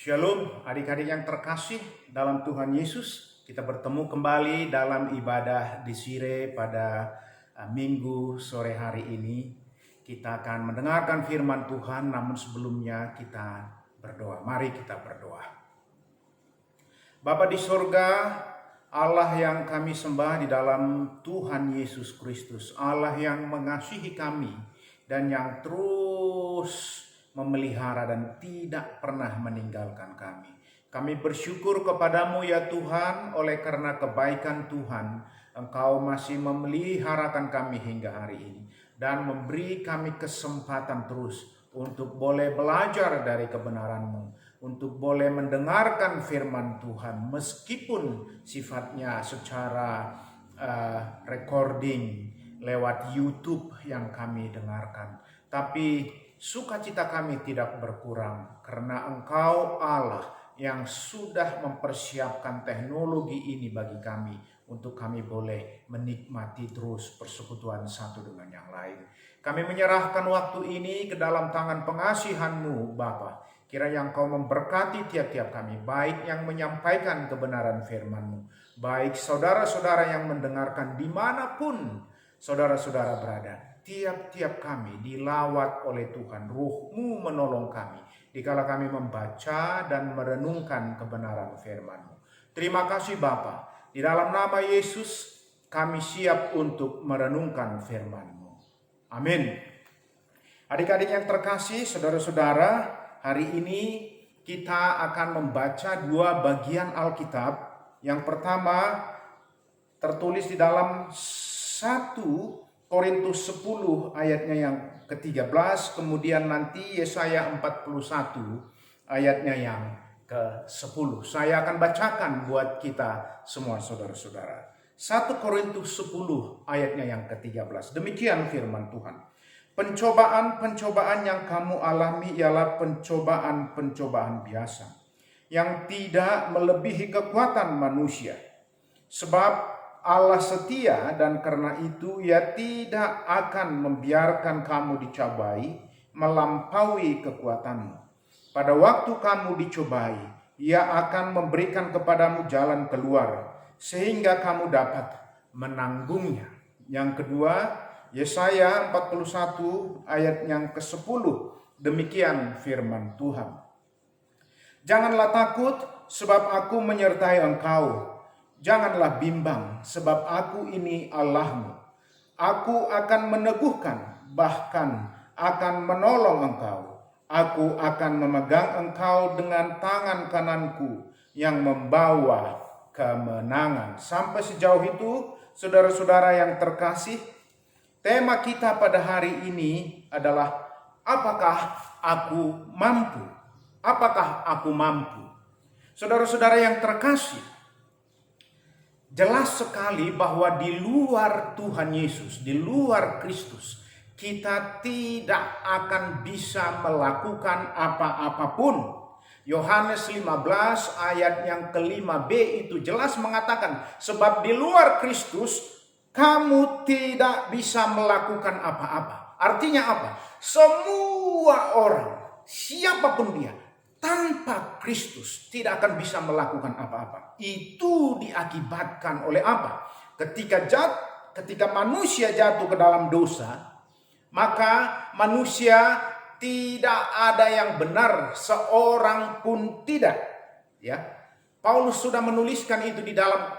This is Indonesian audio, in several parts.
Shalom adik-adik yang terkasih dalam Tuhan Yesus. Kita bertemu kembali dalam ibadah di Sire pada minggu sore hari ini. Kita akan mendengarkan firman Tuhan, namun sebelumnya kita berdoa. Mari kita berdoa. Bapa di sorga, Allah yang kami sembah di dalam Tuhan Yesus Kristus, Allah yang mengasihi kami dan yang terus memelihara dan tidak pernah meninggalkan kami. Kami bersyukur kepadamu ya Tuhan, oleh karena kebaikan Tuhan, Engkau masih memeliharakan kami hingga hari ini. Dan memberi kami kesempatan terus untuk boleh belajar dari kebenaran-Mu, untuk boleh mendengarkan firman Tuhan, meskipun sifatnya secara recording lewat YouTube yang kami dengarkan. Tapi sukacita kami tidak berkurang karena Engkau Allah yang sudah mempersiapkan teknologi ini bagi kami untuk kami boleh menikmati terus persekutuan satu dengan yang lain. Kami menyerahkan waktu ini ke dalam tangan pengasihan-Mu Bapa. Kiranya Engkau memberkati tiap-tiap kami, baik yang menyampaikan kebenaran firman-Mu, baik saudara-saudara yang mendengarkan dimanapun saudara-saudara berada. Tiap-tiap kami dilawat oleh Tuhan, Ruh-Mu menolong kami dikala kami membaca dan merenungkan kebenaran firman-Mu. Terima kasih Bapa, di dalam nama Yesus kami siap untuk merenungkan firman-Mu. Amin. Adik-adik yang terkasih, saudara-saudara, hari ini kita akan membaca dua bagian Alkitab. Yang pertama tertulis di dalam 1 Korintus 10 ayatnya yang ke-13, kemudian nanti Yesaya 41 ayatnya yang ke-10. Saya akan bacakan buat kita semua saudara-saudara. 1 Korintus 10 ayatnya yang ke-13. Demikian firman Tuhan. Pencobaan-pencobaan yang kamu alami ialah pencobaan-pencobaan biasa, yang tidak melebihi kekuatan manusia. Sebab Allah setia dan karena itu Ia tidak akan membiarkan kamu dicobai melampaui kekuatanmu. Pada waktu kamu dicobai, Ia akan memberikan kepadamu jalan keluar sehingga kamu dapat menanggungnya. Yang kedua, Yesaya 41 ayat yang ke-10. Demikian firman Tuhan. Janganlah takut sebab aku menyertai engkau. Janganlah bimbang, sebab aku ini Allahmu. Aku akan meneguhkan, bahkan akan menolong engkau. Aku akan memegang engkau dengan tangan kananku yang membawa kemenangan. Sampai sejauh itu, saudara-saudara yang terkasih, tema kita pada hari ini adalah apakah aku mampu? Apakah aku mampu? Saudara-saudara yang terkasih, jelas sekali bahwa di luar Tuhan Yesus, di luar Kristus, kita tidak akan bisa melakukan apa-apapun. Yohanes 15 ayat yang ke-5b itu jelas mengatakan, sebab di luar Kristus kamu tidak bisa melakukan apa-apa. Artinya apa? Semua orang, siapapun dia, tanpa Kristus tidak akan bisa melakukan apa-apa. Itu diakibatkan oleh apa? Ketika manusia jatuh ke dalam dosa, maka manusia tidak ada yang benar, seorang pun tidak. Ya, Paulus sudah menuliskan itu di dalam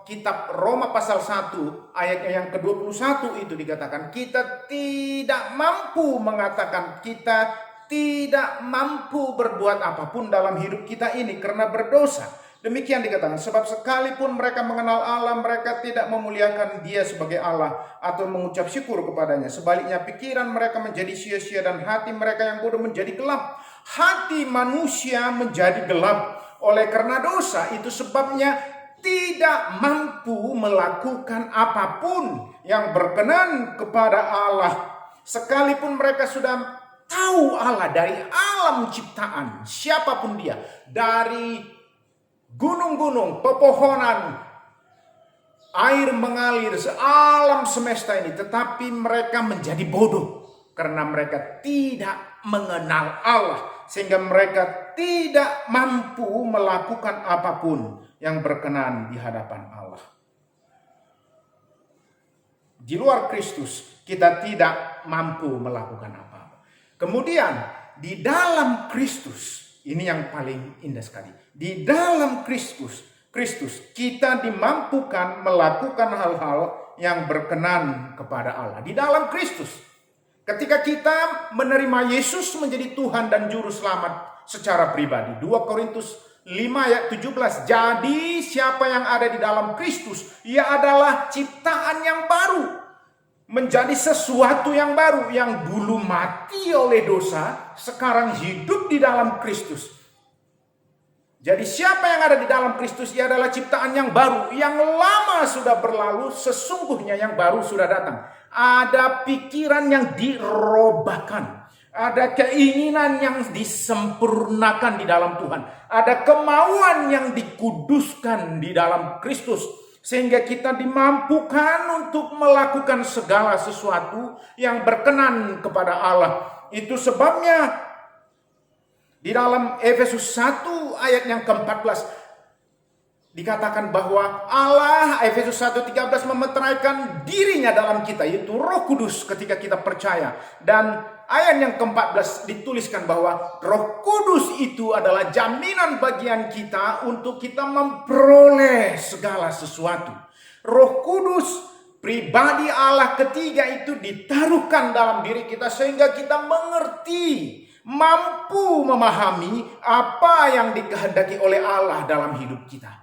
kitab Roma pasal 1 ayat yang ke-21 itu dikatakan kita tidak mampu mengatakan kita tidak mampu berbuat apapun dalam hidup kita ini karena berdosa. Demikian dikatakan, sebab sekalipun mereka mengenal Allah, mereka tidak memuliakan Dia sebagai Allah atau mengucap syukur kepadanya. Sebaliknya pikiran mereka menjadi sia-sia dan hati mereka yang bodoh menjadi gelap. Hati manusia menjadi gelap oleh karena dosa. Itu sebabnya tidak mampu melakukan apapun yang berkenan kepada Allah. Sekalipun mereka sudah tahu Allah dari alam ciptaan, siapapun dia, dari gunung-gunung, pepohonan, air mengalir, alam semesta ini, tetapi mereka menjadi bodoh karena mereka tidak mengenal Allah, sehingga mereka tidak mampu melakukan apapun yang berkenan di hadapan Allah. Di luar Kristus kita tidak mampu melakukan apa-apa. Kemudian di dalam Kristus, ini yang paling indah sekali. Di dalam Kristus kita dimampukan melakukan hal-hal yang berkenan kepada Allah. Di dalam Kristus, ketika kita menerima Yesus menjadi Tuhan dan Juru Selamat secara pribadi. 2 Korintus 5 ayat 17. Jadi siapa yang ada di dalam Kristus, ia adalah ciptaan yang baru. Menjadi sesuatu yang baru, yang dulu mati oleh dosa, sekarang hidup di dalam Kristus. Jadi siapa yang ada di dalam Kristus, ia adalah ciptaan yang baru. Yang lama sudah berlalu, sesungguhnya yang baru sudah datang. Ada pikiran yang dirobahkan. Ada keinginan yang disempurnakan di dalam Tuhan. Ada kemauan yang dikuduskan di dalam Kristus. Sehingga kita dimampukan untuk melakukan segala sesuatu yang berkenan kepada Allah. Itu sebabnya di dalam Efesus 1 ayat yang ke-14 dikatakan bahwa Allah, Efesus 1:13, memeteraikan dirinya dalam kita, yaitu Roh Kudus ketika kita percaya. Dan ayat yang ke-14 dituliskan bahwa Roh Kudus itu adalah jaminan bagian kita untuk kita memperoleh segala sesuatu. Roh Kudus, pribadi Allah ketiga itu ditaruhkan dalam diri kita sehingga kita mengerti, mampu memahami apa yang dikehendaki oleh Allah dalam hidup kita.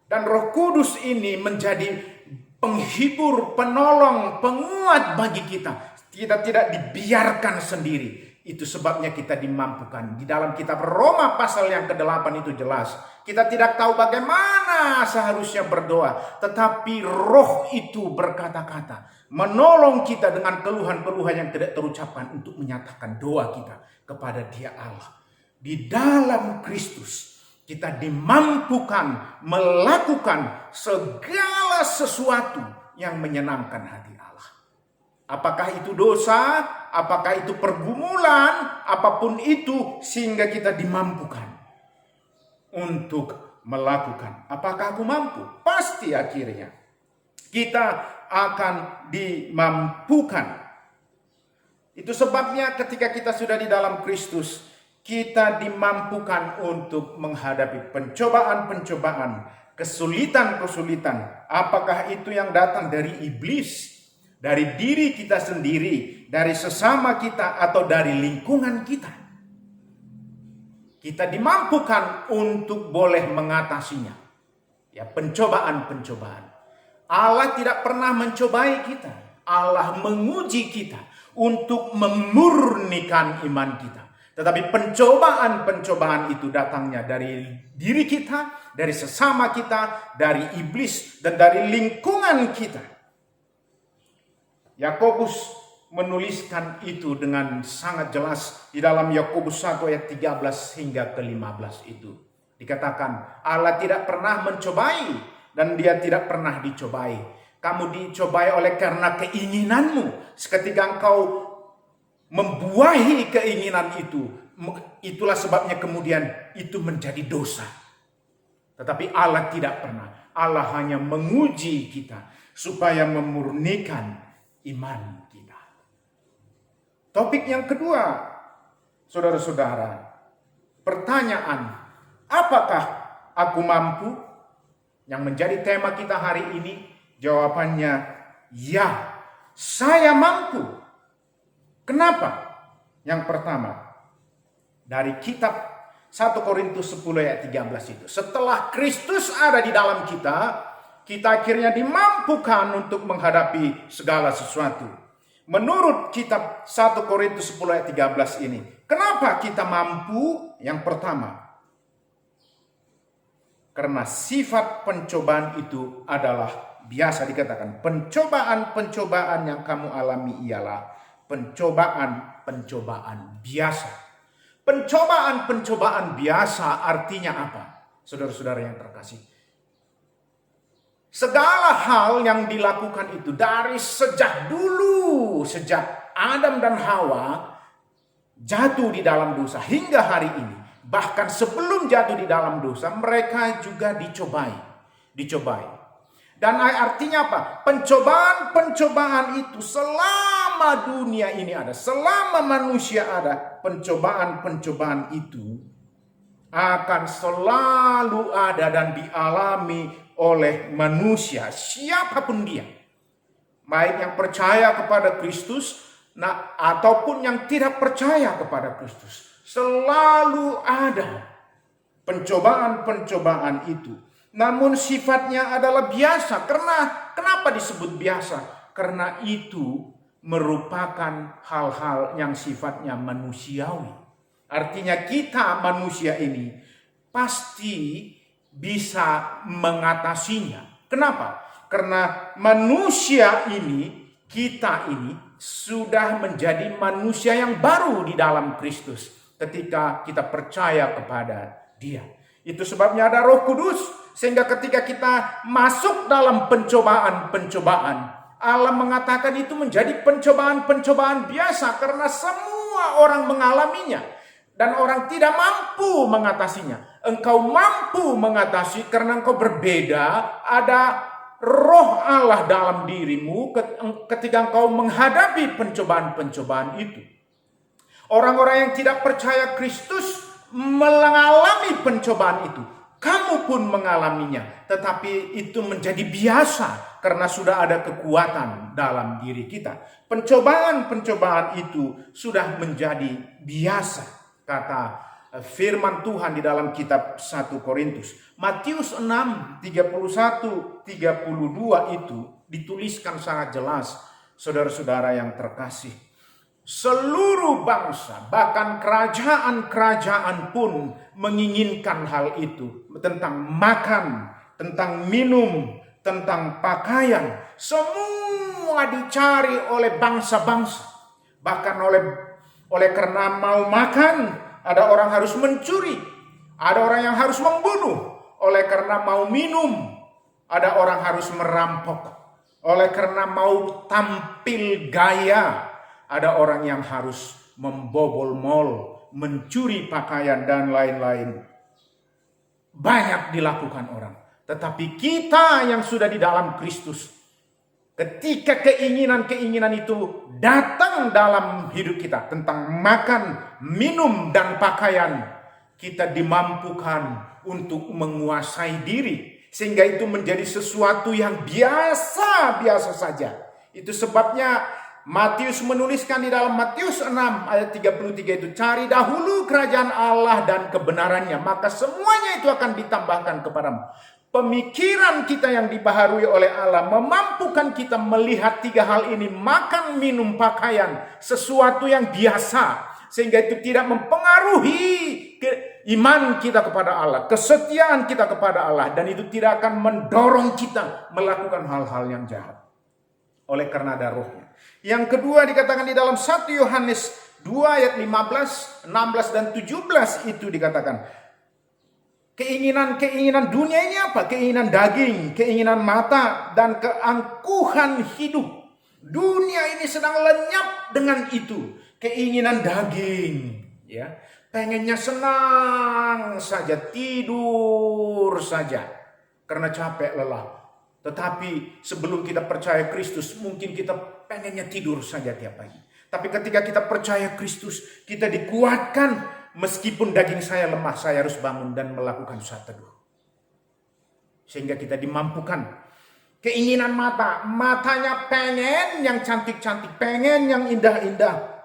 Dan Roh Kudus ini menjadi penghibur, penolong, penguat bagi kita. Kita tidak dibiarkan sendiri. Itu sebabnya kita dimampukan. Di dalam kitab Roma pasal yang ke-8 itu jelas. Kita tidak tahu bagaimana seharusnya berdoa. Tetapi Roh itu berkata-kata. Menolong kita dengan keluhan-keluhan yang tidak terucapkan untuk menyatakan doa kita kepada Dia Allah. Di dalam Kristus kita dimampukan melakukan segala sesuatu yang menyenangkan hati Allah. Apakah itu dosa, apakah itu pergumulan, apapun itu, sehingga kita dimampukan untuk melakukan. Apakah aku mampu? Pasti akhirnya kita akan dimampukan. Itu sebabnya ketika kita sudah di dalam Kristus, kita dimampukan untuk menghadapi pencobaan-pencobaan, kesulitan-kesulitan. Apakah itu yang datang dari iblis, dari diri kita sendiri, dari sesama kita, atau dari lingkungan kita. Kita dimampukan untuk boleh mengatasinya. Ya, pencobaan-pencobaan. Allah tidak pernah mencobai kita. Allah menguji kita untuk memurnikan iman kita. Tetapi pencobaan-pencobaan itu datangnya dari diri kita, dari sesama kita, dari iblis, dan dari lingkungan kita. Yakobus menuliskan itu dengan sangat jelas di dalam Yakobus 1 ayat 13 hingga ke-15 itu. Dikatakan Allah tidak pernah mencobai dan Dia tidak pernah dicobai. Kamu dicobai oleh karena keinginanmu. Seketika engkau membuahi keinginan itu, itulah sebabnya kemudian itu menjadi dosa. Tetapi Allah tidak pernah. Allah hanya menguji kita supaya memurnikan iman kita. Topik yang kedua, saudara-saudara, pertanyaan, apakah aku mampu? Yang menjadi tema kita hari ini, jawabannya ya, saya mampu. Kenapa? Yang pertama, dari kitab 1 Korintus 10 ayat 13 itu. Setelah Kristus ada di dalam kita, kita akhirnya dimampukan untuk menghadapi segala sesuatu. Menurut kitab 1 Korintus 10 ayat 13 ini, kenapa kita mampu? Yang pertama, karena sifat pencobaan itu adalah biasa dikatakan, pencobaan-pencobaan yang kamu alami ialah pencobaan-pencobaan biasa. Pencobaan-pencobaan biasa artinya apa? Saudara-saudara yang terkasih. Segala hal yang dilakukan itu dari sejak dulu sejak Adam dan Hawa jatuh di dalam dosa hingga hari ini, bahkan sebelum jatuh di dalam dosa, mereka juga dicobai. Dan artinya apa? Pencobaan-pencobaan itu selama dunia ini ada, selama manusia ada, pencobaan-pencobaan itu akan selalu ada dan dialami oleh manusia, siapapun dia. Baik yang percaya kepada Kristus, ataupun yang tidak percaya kepada Kristus. Selalu ada pencobaan-pencobaan itu. Namun sifatnya adalah biasa. Kenapa disebut biasa? Karena itu merupakan hal-hal yang sifatnya manusiawi. Artinya kita manusia ini pasti bisa mengatasinya. Kenapa? Karena manusia ini, kita ini sudah menjadi manusia yang baru di dalam Kristus ketika kita percaya kepada Dia. Itu sebabnya ada Roh Kudus. Sehingga ketika kita masuk dalam pencobaan-pencobaan, Allah mengatakan itu menjadi pencobaan-pencobaan biasa karena semua orang mengalaminya dan orang tidak mampu mengatasinya. Engkau mampu mengatasi karena engkau berbeda, ada Roh Allah dalam dirimu ketika engkau menghadapi pencobaan-pencobaan itu. Orang-orang yang tidak percaya Kristus mengalami pencobaan itu. Kamu pun mengalaminya, tetapi itu menjadi biasa karena sudah ada kekuatan dalam diri kita. Pencobaan-pencobaan itu sudah menjadi biasa, kata firman Tuhan di dalam kitab 1 Korintus. Matius 6, 31, 32 itu dituliskan sangat jelas, saudara-saudara yang terkasih. Seluruh bangsa, bahkan kerajaan-kerajaan pun menginginkan hal itu. Tentang makan, tentang minum, tentang pakaian. Semua dicari oleh bangsa-bangsa. Bahkan oleh karena mau makan, ada orang harus mencuri. Ada orang yang harus membunuh. Oleh karena mau minum, ada orang harus merampok. Oleh karena mau tampil gaya, ada orang yang harus membobol mal, mencuri pakaian dan lain-lain. Banyak dilakukan orang. Tetapi kita yang sudah di dalam Kristus, ketika keinginan-keinginan itu datang dalam hidup kita tentang makan, minum, dan pakaian, kita dimampukan untuk menguasai diri. Sehingga itu menjadi sesuatu yang biasa-biasa saja. Itu sebabnya Matius menuliskan di dalam Matius 6 ayat 33 itu, cari dahulu kerajaan Allah dan kebenarannya, maka semuanya itu akan ditambahkan kepadamu. Pemikiran kita yang dibaharui oleh Allah memampukan kita melihat tiga hal ini, makan, minum, pakaian, sesuatu yang biasa. Sehingga itu tidak mempengaruhi iman kita kepada Allah, kesetiaan kita kepada Allah. Dan itu tidak akan mendorong kita melakukan hal-hal yang jahat. Oleh karena ada Rohnya. Yang kedua dikatakan di dalam 1 Yohanes 2 ayat 15, 16 dan 17 itu dikatakan. Keinginan dunia ini apa? Keinginan daging, keinginan mata, dan keangkuhan hidup. Dunia ini sedang lenyap dengan itu. Keinginan daging, ya, pengennya senang saja, tidur saja karena capek lelah. Tetapi sebelum kita percaya Kristus, mungkin kita pengennya tidur saja tiap pagi. Tapi ketika kita percaya Kristus, kita dikuatkan. Meskipun daging saya lemah, saya harus bangun dan melakukan saat teduh. Sehingga kita dimampukan. Keinginan matanya pengen yang cantik-cantik, pengen yang indah-indah.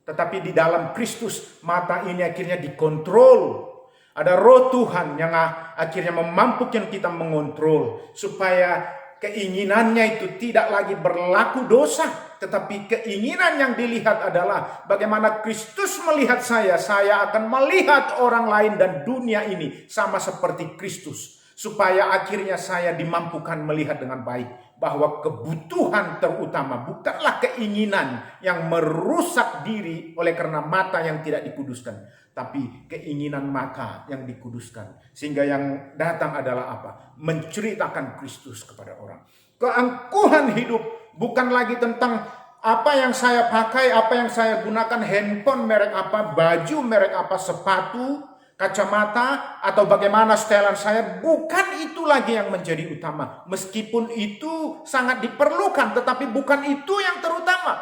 Tetapi di dalam Kristus, mata ini akhirnya dikontrol. Ada Roh Tuhan yang akhirnya memampukan kita mengontrol. Supaya keinginannya itu tidak lagi berlaku dosa. Tetapi keinginan yang dilihat adalah bagaimana Kristus melihat saya. Saya akan melihat orang lain dan dunia ini sama seperti Kristus. Supaya akhirnya saya dimampukan melihat dengan baik. Bahwa kebutuhan terutama bukanlah keinginan yang merusak diri oleh karena mata yang tidak dikuduskan. Tapi keinginan mata yang dikuduskan. Sehingga yang datang adalah apa? Menceritakan Kristus kepada orang. Keangkuhan hidup bukan lagi tentang Apa yang saya pakai, apa yang saya gunakan, handphone merek apa, baju merek apa, sepatu, kacamata, atau bagaimana setelan saya, bukan itu lagi yang menjadi utama. Meskipun itu sangat diperlukan, tetapi bukan itu yang terutama.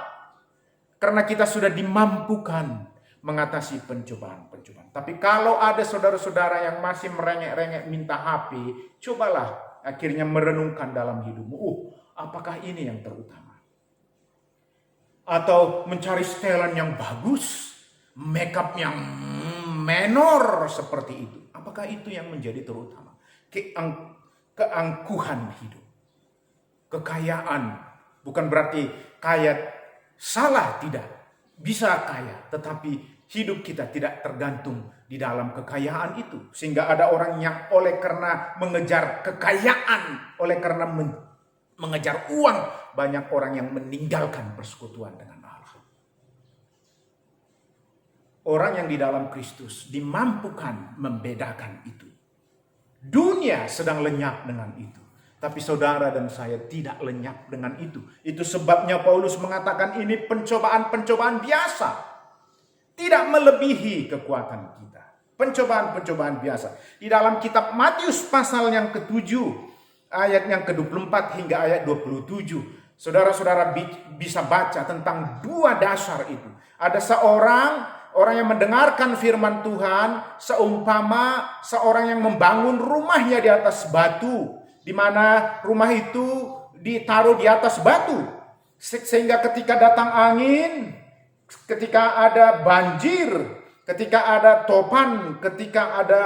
Karena kita sudah dimampukan mengatasi pencobaan-pencobaan. Tapi kalau ada saudara-saudara yang masih merengek-rengek minta HP, cobalah akhirnya merenungkan dalam hidupmu. Apakah ini yang terutama? Atau mencari setelan yang bagus, makeup yang menor seperti itu. Apakah itu yang menjadi terutama? Keangkuhan hidup. Kekayaan. Bukan berarti kaya salah, tidak. Bisa kaya, tetapi hidup kita tidak tergantung di dalam kekayaan itu. Sehingga ada orang yang oleh karena mengejar kekayaan, oleh karena mengejar uang, banyak orang yang meninggalkan persekutuan dengan Allah. Orang yang di dalam Kristus dimampukan membedakan itu. Dunia sedang lenyap dengan itu. Tapi saudara dan saya tidak lenyap dengan itu. Itu sebabnya Paulus mengatakan ini pencobaan-pencobaan biasa. Tidak melebihi kekuatan kita. Pencobaan-pencobaan biasa. Di dalam kitab Matius pasal yang ke-7, ayat yang ke-24 hingga ayat 27. Saudara-saudara bisa baca tentang dua dasar itu. Ada orang yang mendengarkan firman Tuhan, seumpama seorang yang membangun rumahnya di atas batu, di mana rumah itu ditaruh di atas batu, sehingga ketika datang angin, ketika ada banjir, ketika ada topan, ketika ada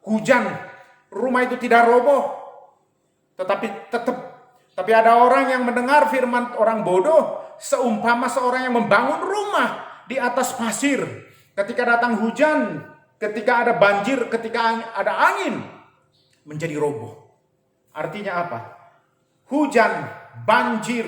hujan, rumah itu tidak roboh. Tapi ada orang yang mendengar firman, orang bodoh, seumpama seorang yang membangun rumah di atas pasir. Ketika datang hujan, ketika ada banjir, ketika ada angin, menjadi roboh. Artinya apa? Hujan, banjir,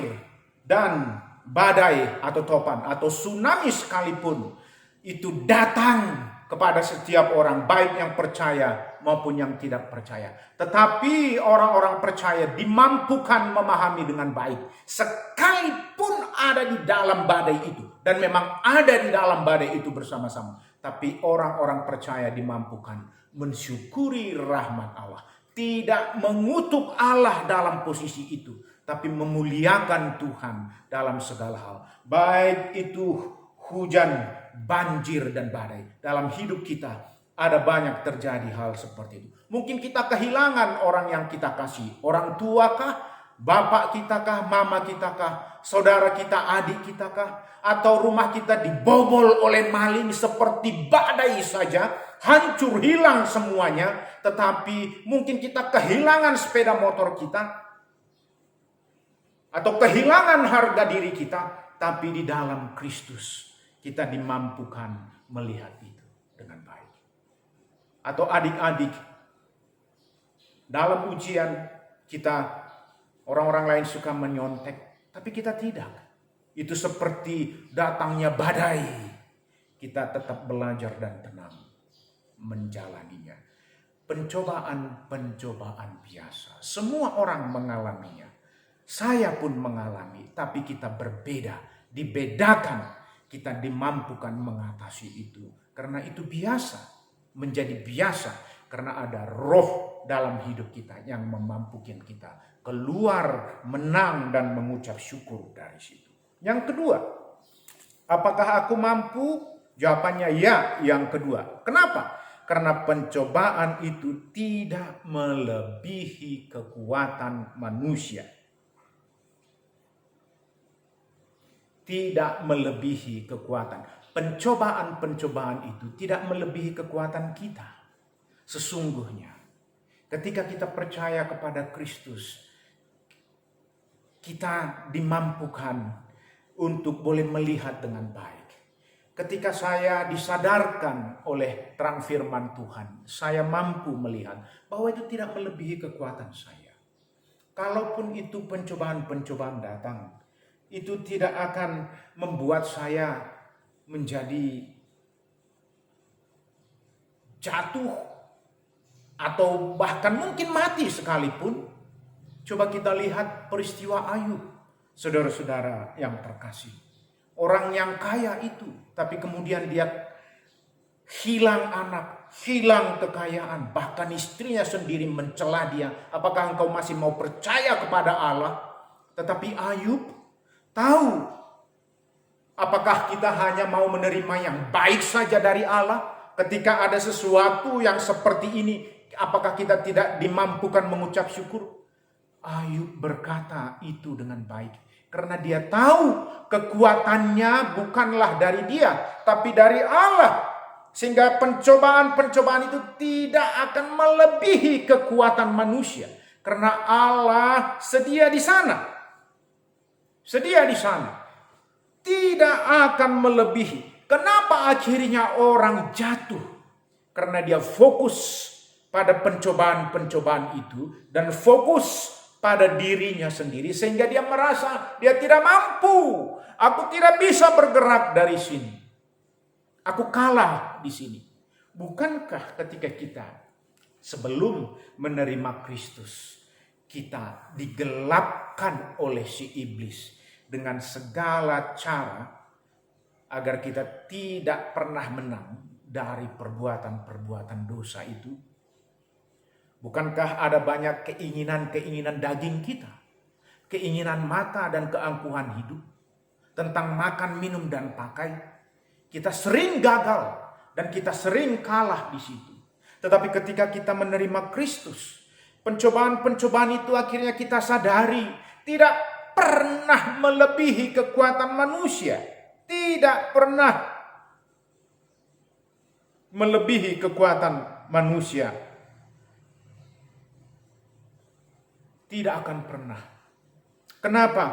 dan badai atau topan atau tsunami sekalipun itu datang kepada setiap orang, baik yang percaya maupun yang tidak percaya. Tetapi orang-orang percaya dimampukan memahami dengan baik, sekalipun ada di dalam badai itu. Dan memang ada di dalam badai itu bersama-sama. Tapi orang-orang percaya dimampukan mensyukuri rahmat Allah. Tidak mengutuk Allah dalam posisi itu, tapi memuliakan Tuhan dalam segala hal. Baik itu hujan, banjir, dan badai. Dalam hidup kita ada banyak terjadi hal seperti itu. Mungkin kita kehilangan orang yang kita kasih. Orang tua kah? Bapak kita kah? Mama kita kah? Saudara kita, adik kita kah? Atau rumah kita dibobol oleh maling seperti badai saja, hancur hilang semuanya. Tetapi mungkin kita kehilangan sepeda motor kita, atau kehilangan harga diri kita, tapi di dalam Kristus kita dimampukan melihat itu dengan baik. Atau adik-adik, dalam ujian kita, orang-orang lain suka menyontek, tapi kita tidak. Itu seperti datangnya badai. Kita tetap belajar dan tenang menjalaninya. Pencobaan-pencobaan biasa. Semua orang mengalaminya. Saya pun mengalami, tapi kita berbeda. Dibedakan, kita dimampukan mengatasi itu. Karena itu biasa, menjadi biasa. Karena ada roh dalam hidup kita yang memampukan kita keluar, menang, dan mengucap syukur dari situ. Yang kedua, apakah aku mampu? Jawabannya ya, yang kedua. Kenapa? Karena pencobaan itu tidak melebihi kekuatan manusia. Tidak melebihi kekuatan. Pencobaan-pencobaan itu tidak melebihi kekuatan kita. Sesungguhnya, ketika kita percaya kepada Kristus, kita dimampukan untuk boleh melihat dengan baik. Ketika saya disadarkan oleh terang firman Tuhan, saya mampu melihat bahwa itu tidak melebihi kekuatan saya. Kalaupun itu pencobaan-pencobaan datang, itu tidak akan membuat saya menjadi jatuh atau bahkan mungkin mati sekalipun. Coba kita lihat peristiwa Ayub. Saudara-saudara yang terkasih, orang yang kaya itu, tapi kemudian dia hilang anak, hilang kekayaan, bahkan istrinya sendiri mencela dia. Apakah engkau masih mau percaya kepada Allah? Tetapi Ayub tahu, apakah kita hanya mau menerima yang baik saja dari Allah? Ketika ada sesuatu yang seperti ini, apakah kita tidak dimampukan mengucap syukur? Ayub berkata itu dengan baik. Karena dia tahu kekuatannya bukanlah dari dia, tapi dari Allah. Sehingga pencobaan-pencobaan itu tidak akan melebihi kekuatan manusia. Karena Allah sedia di sana. Sedia di sana. Tidak akan melebihi. Kenapa akhirnya orang jatuh? Karena dia fokus pada pencobaan-pencobaan itu. Dan fokus pada dirinya sendiri. Sehingga dia merasa dia tidak mampu. Aku tidak bisa bergerak dari sini. Aku kalah di sini. Bukankah ketika kita sebelum menerima Kristus, kita digelapkan oleh si iblis dengan segala cara agar kita tidak pernah menang dari perbuatan-perbuatan dosa itu? Bukankah ada banyak keinginan-keinginan daging kita, keinginan mata dan keangkuhan hidup, tentang makan, minum, dan pakai? Kita sering gagal dan kita sering kalah di situ. Tetapi ketika kita menerima Kristus, pencobaan-pencobaan itu akhirnya kita sadari tidak pernah melebihi kekuatan manusia. Tidak pernah melebihi kekuatan manusia. Tidak akan pernah. Kenapa?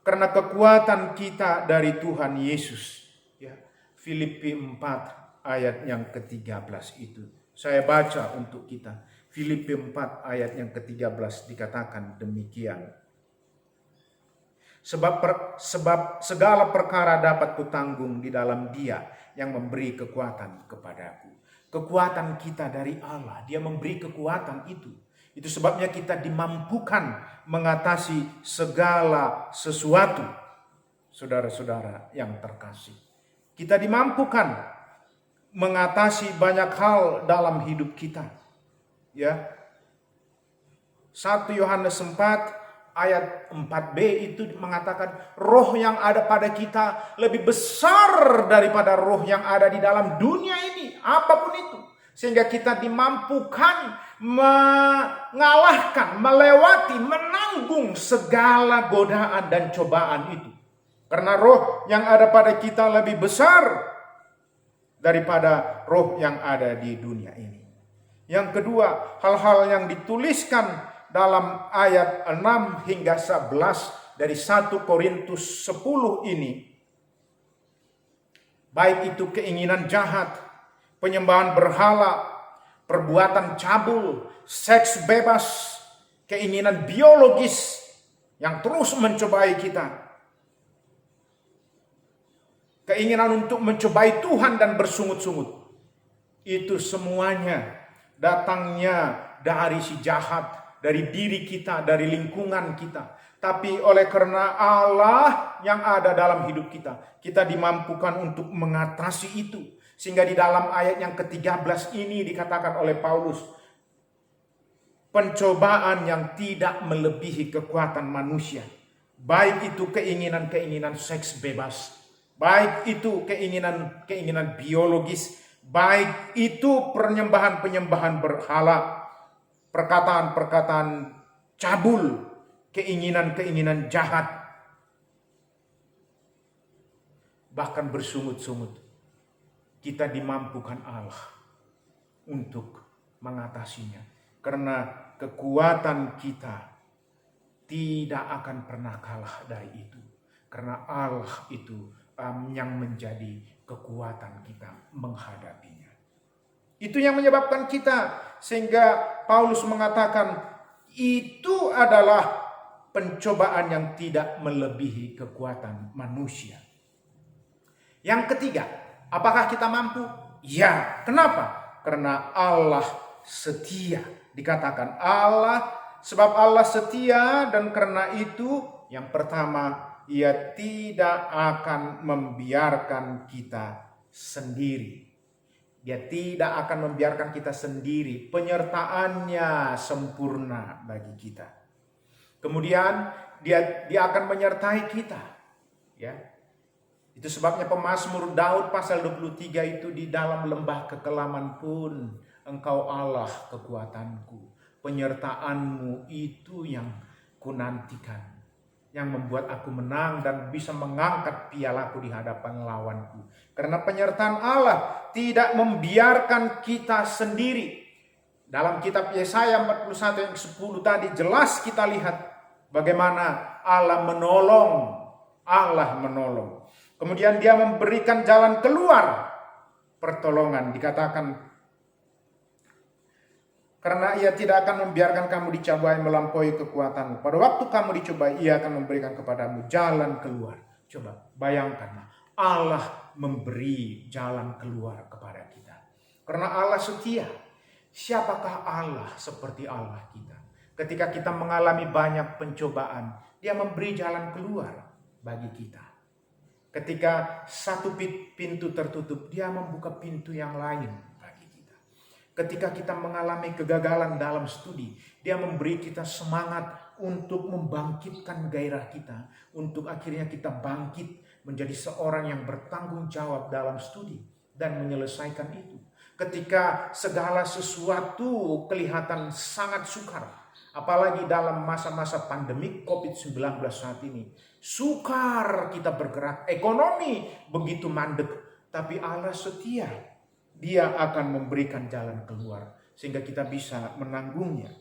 Karena kekuatan kita dari Tuhan Yesus. Ya, Filipi 4 ayat yang ke-13 itu. Saya baca untuk kita. Filipi 4 ayat yang ke-13 dikatakan demikian. Sebab segala perkara dapat kutanggung di dalam Dia yang memberi kekuatan kepadaku. Kekuatan kita dari Allah. Dia memberi kekuatan itu. Itu sebabnya kita dimampukan mengatasi segala sesuatu. Saudara-saudara yang terkasih, kita dimampukan mengatasi banyak hal dalam hidup kita. Ya. 1 Yohanes 4 ayat 4b itu mengatakan roh yang ada pada kita lebih besar daripada roh yang ada di dalam dunia ini, apapun itu. Sehingga kita dimampukan mengalahkan, melewati, menanggung segala godaan dan cobaan itu. Karena roh yang ada pada kita lebih besar daripada roh yang ada di dunia ini. Yang kedua, hal-hal yang dituliskan dalam ayat 6 hingga 11 dari 1 Korintus 10 ini, baik itu keinginan jahat, penyembahan berhala, perbuatan cabul, seks bebas, keinginan biologis yang terus mencobai kita. Keinginan untuk mencobai Tuhan dan bersungut-sungut. Itu semuanya datangnya dari si jahat, dari diri kita, dari lingkungan kita. Tapi oleh karena Allah yang ada dalam hidup kita, kita dimampukan untuk mengatasi itu. Sehingga di dalam ayat yang ke-13 ini dikatakan oleh Paulus, pencobaan yang tidak melebihi kekuatan manusia. Baik itu keinginan-keinginan seks bebas, baik itu keinginan biologis, baik itu penyembahan berhala, perkataan-perkataan cabul, keinginan-keinginan jahat, bahkan bersungut-sungut. Kita dimampukan Allah untuk mengatasinya. Karena kekuatan kita tidak akan pernah kalah dari itu. Karena Allah itu yang menjadi kekuatan kita menghadapinya. Itu yang menyebabkan kita, sehingga Paulus mengatakan itu adalah pencobaan yang tidak melebihi kekuatan manusia. Yang ketiga, apakah kita mampu? Ya. Kenapa? Karena Allah setia. Dikatakan Allah, sebab Allah setia dan karena itu Yang pertama, Ia tidak akan membiarkan kita sendiri. Dia tidak akan membiarkan kita sendiri. Penyertaannya sempurna bagi kita. Kemudian dia akan menyertai kita. Ya. Itu sebabnya pemazmur Daud pasal 23 itu, di dalam lembah kekelaman pun Engkau Allah kekuatanku. Penyertaanmu itu yang kunantikan, yang membuat aku menang dan bisa mengangkat pialaku di hadapan lawanku. Karena penyertaan Allah tidak membiarkan kita sendiri. Dalam kitab Yesaya 41 yang 10 tadi jelas kita lihat bagaimana Allah menolong. Kemudian Dia memberikan jalan keluar pertolongan. Dikatakan, karena Ia tidak akan membiarkan kamu dicabai melampaui kekuatanmu. Pada waktu kamu dicobai, Ia akan memberikan kepadamu jalan keluar. Coba bayangkanlah, Allah memberi jalan keluar kepada kita. Karena Allah setia. Siapakah Allah seperti Allah kita? Ketika kita mengalami banyak pencobaan, Dia memberi jalan keluar bagi kita. Ketika satu pintu tertutup, Dia membuka pintu yang lain. Ketika kita mengalami kegagalan dalam studi, Dia memberi kita semangat untuk membangkitkan gairah kita. Untuk akhirnya kita bangkit menjadi seorang yang bertanggung jawab dalam studi dan menyelesaikan itu. Ketika segala sesuatu kelihatan sangat sukar, apalagi dalam masa-masa pandemik COVID-19 saat ini. Sukar kita bergerak, ekonomi begitu mandek, tapi Allah setia. Dia akan memberikan jalan keluar sehingga kita bisa menanggungnya.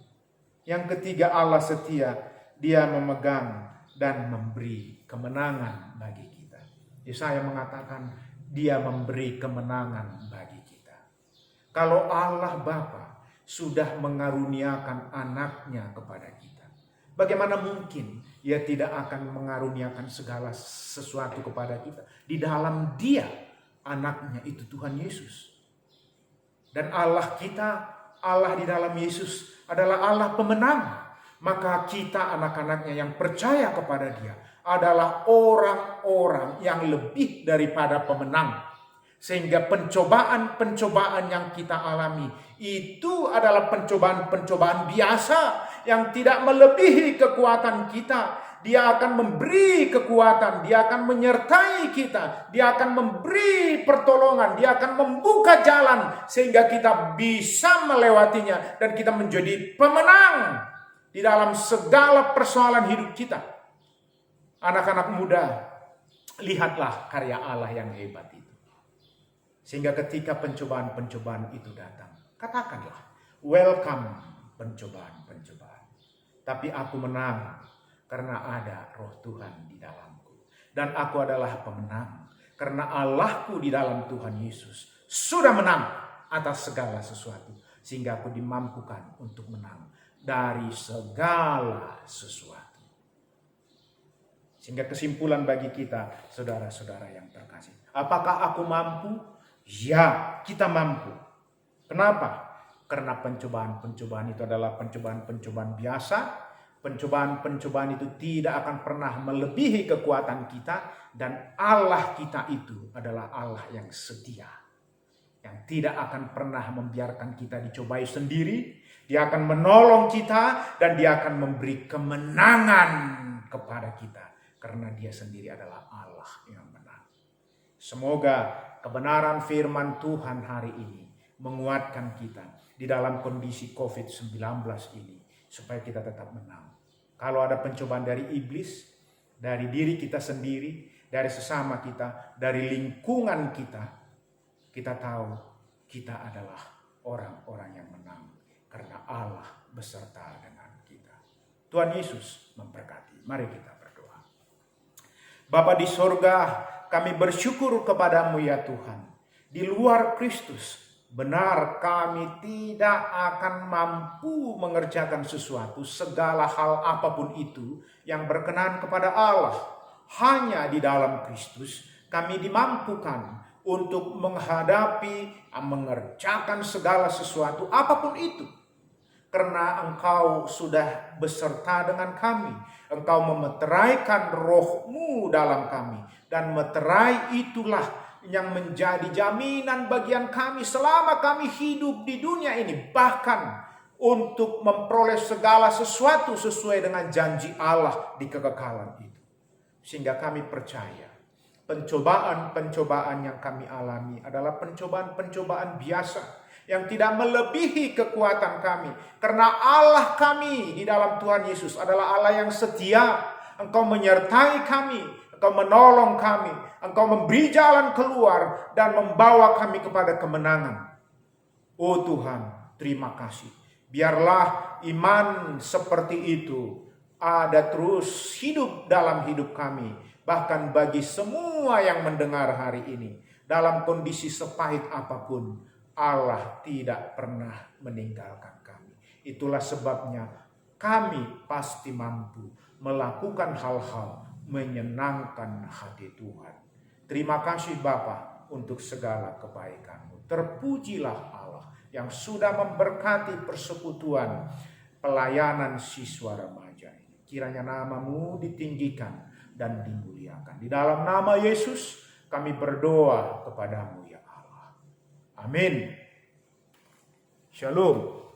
Yang ketiga, Allah setia. Dia memegang dan memberi kemenangan bagi kita. Yesaya mengatakan Dia memberi kemenangan bagi kita. Kalau Allah Bapa sudah mengaruniakan anaknya kepada kita, bagaimana mungkin Ia tidak akan mengaruniakan segala sesuatu kepada kita? Di dalam Dia, anaknya itu Tuhan Yesus. Dan Allah kita, Allah di dalam Yesus adalah Allah pemenang. Maka kita anak-anaknya yang percaya kepada Dia adalah orang-orang yang lebih daripada pemenang. Sehingga pencobaan-pencobaan yang kita alami itu adalah pencobaan-pencobaan biasa yang tidak melebihi kekuatan kita. Dia akan memberi kekuatan, Dia akan menyertai kita, Dia akan memberi pertolongan, Dia akan membuka jalan sehingga kita bisa melewatinya dan kita menjadi pemenang di dalam segala persoalan hidup kita. Anak-anak muda, lihatlah karya Allah yang hebat itu. Sehingga ketika pencobaan-pencobaan itu datang, katakanlah, welcome pencobaan-pencobaan. Tapi aku menang karena ada roh Tuhan di dalamku. Dan aku adalah pemenang karena Allahku di dalam Tuhan Yesus sudah menang atas segala sesuatu. Sehingga aku dimampukan untuk menang dari segala sesuatu. Sehingga kesimpulan bagi kita, saudara-saudara yang terkasih. Apakah aku mampu? Ya, kita mampu. Kenapa? Karena pencobaan-pencobaan itu adalah pencobaan-pencobaan biasa. Pencobaan-pencobaan itu tidak akan pernah melebihi kekuatan kita. Dan Allah kita itu adalah Allah yang setia. Yang tidak akan pernah membiarkan kita dicobai sendiri. Dia akan menolong kita dan Dia akan memberi kemenangan kepada kita. Karena Dia sendiri adalah Allah yang menang. Semoga kebenaran firman Tuhan hari ini menguatkan kita di dalam kondisi COVID-19 ini. Supaya kita tetap menang. Kalau ada pencobaan dari iblis, dari diri kita sendiri, dari sesama kita, dari lingkungan kita, kita tahu kita adalah orang-orang yang menang. Karena Allah beserta dengan kita. Tuhan Yesus memberkati. Mari kita berdoa. Bapa di sorga, kami bersyukur kepadamu ya Tuhan. Di luar Kristus, benar kami tidak akan mampu mengerjakan sesuatu, segala hal apapun itu yang berkenan kepada Allah. Hanya di dalam Kristus kami dimampukan untuk menghadapi, mengerjakan segala sesuatu apapun itu. karena Engkau sudah beserta dengan kami. Engkau memeteraikan roh-Mu dalam kami. Dan meterai itulah yang menjadi jaminan bagian kami selama kami hidup di dunia ini. Bahkan untuk memperoleh segala sesuatu sesuai dengan janji Allah di kekekalan itu. Sehingga kami percaya pencobaan-pencobaan yang kami alami adalah pencobaan-pencobaan biasa yang tidak melebihi kekuatan kami. Karena Allah kami di dalam Tuhan Yesus adalah Allah yang setia. Engkau menyertai kami, Engkau menolong kami, Engkau memberi jalan keluar dan membawa kami kepada kemenangan. Oh Tuhan, terima kasih. Biarlah iman seperti itu ada terus hidup dalam hidup kami. Bahkan bagi semua yang mendengar hari ini, dalam kondisi sepahit apapun, Allah tidak pernah meninggalkan kami. Itulah sebabnya kami pasti mampu melakukan hal-hal menyenangkan hati Tuhan. Terima kasih Bapa untuk segala kebaikan-Mu. Terpujilah Allah yang sudah memberkati persekutuan pelayanan siswa remaja ini. Kiranya nama-Mu ditinggikan dan dimuliakan. Di dalam nama Yesus kami berdoa kepada-Mu ya Allah. Amin. Shalom.